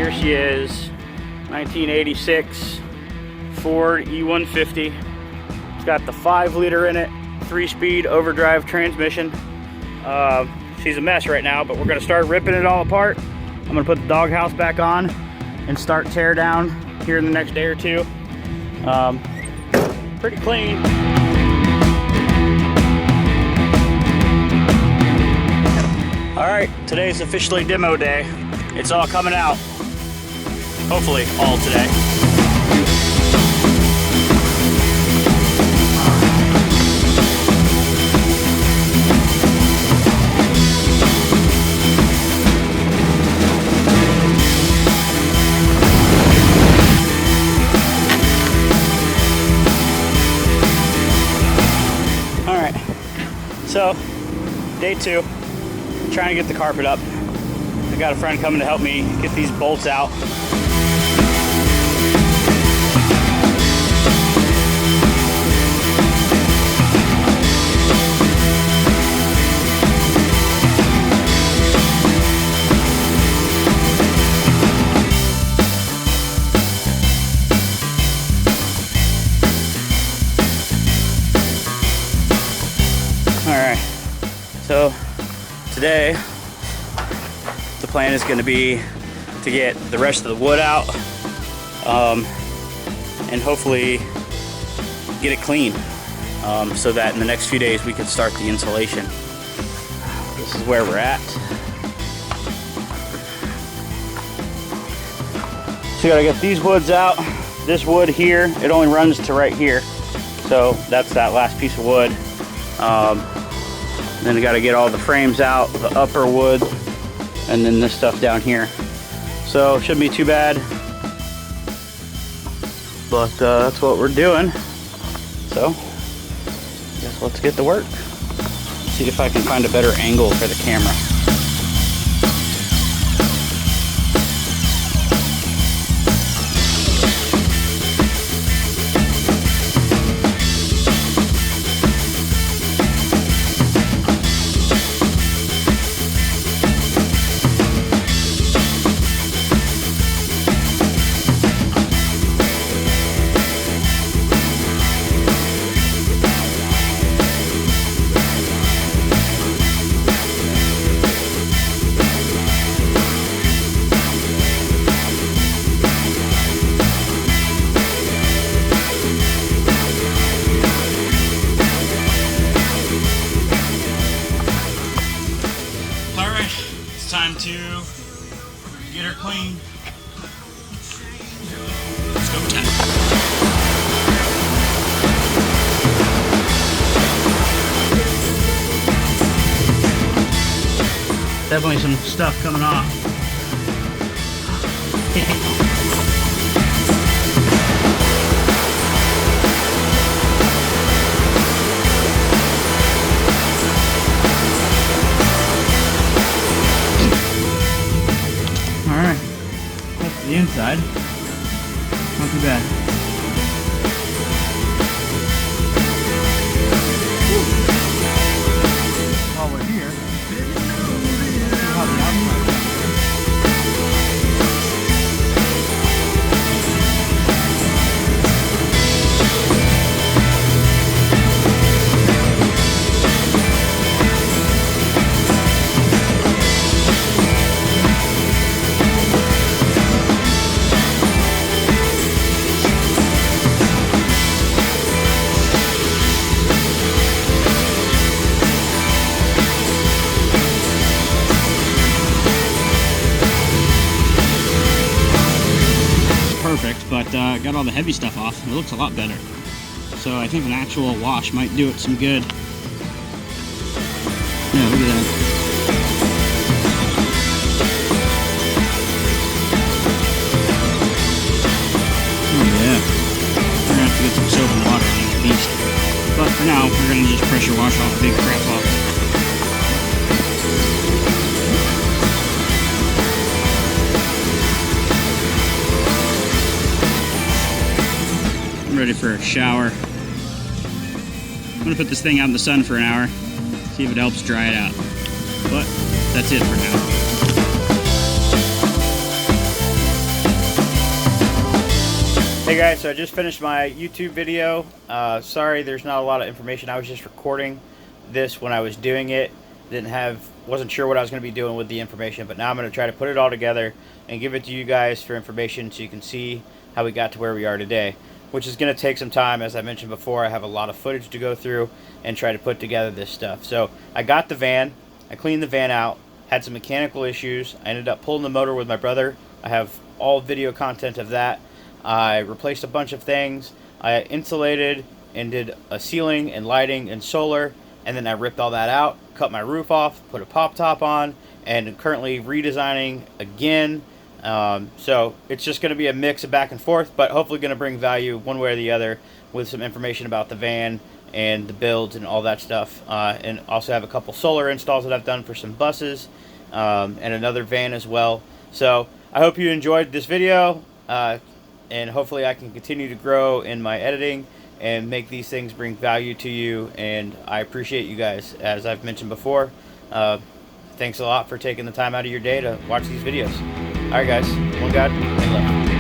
Here she is, 1986 Ford E150. It's got the 5-liter in it, 3-speed overdrive transmission. She's a mess right now, but we're gonna start ripping it all apart. I'm gonna put the doghouse back on and start tear down here in the next day or two. Pretty clean. All right, today's officially demo day. It's all coming out. Hopefully, all today. All right, so day 2. Trying to get the carpet up. I got a friend coming to help me get these bolts out. All right, so today, the plan is going to be to get the rest of the wood out and hopefully get it clean so that in the next few days we can start the insulation. This is where we're at. So you gotta get these woods out. This wood here, it only runs to right here. So that's that last piece of wood. Then I got to get all the frames out, the upper wood, and then this stuff down here. So shouldn't be too bad, but that's what we're doing. So I guess let's get to work. See if I can find a better angle for the camera. Time to get her clean. Let's go time. Definitely some stuff coming off. Alright, that's the inside. Not too bad. While we're here, let's see how the outside is. Perfect, but got all the heavy stuff off. It looks a lot better. So I think an actual wash might do it some good. Yeah, look at that. Oh yeah. We're gonna have to get some soap and water on at least. But for now, we're gonna just pressure wash all the big crap off. Ready for a shower. I'm gonna put this thing out in the sun for an hour, see if it helps dry it out. But that's it for now. Hey guys, so I just finished my YouTube video. Sorry there's not a lot of information. I was just recording this when I was doing it. Wasn't sure what I was going to be doing with the information, but now I'm going to try to put it all together and give it to you guys for information so you can see how we got to where we are today, which is going to take some time. As I mentioned before, I have a lot of footage to go through and try to put together this stuff. So I got the van, I cleaned the van out, had some mechanical issues. I ended up pulling the motor with my brother. I have all video content of that. I replaced a bunch of things. I insulated and did a ceiling and lighting and solar, and then I ripped all that out, cut my roof off, put a pop top on, and currently redesigning again. So it's just going to be a mix of back and forth, but hopefully going to bring value one way or the other with some information about the van and the builds and all that stuff. And also have a couple solar installs that I've done for some buses and another van as well. So I hope you enjoyed this video. And hopefully I can continue to grow in my editing and make these things bring value to you. And I appreciate you guys, as I've mentioned before. Thanks a lot for taking the time out of your day to watch these videos. Alright guys, one God, and love.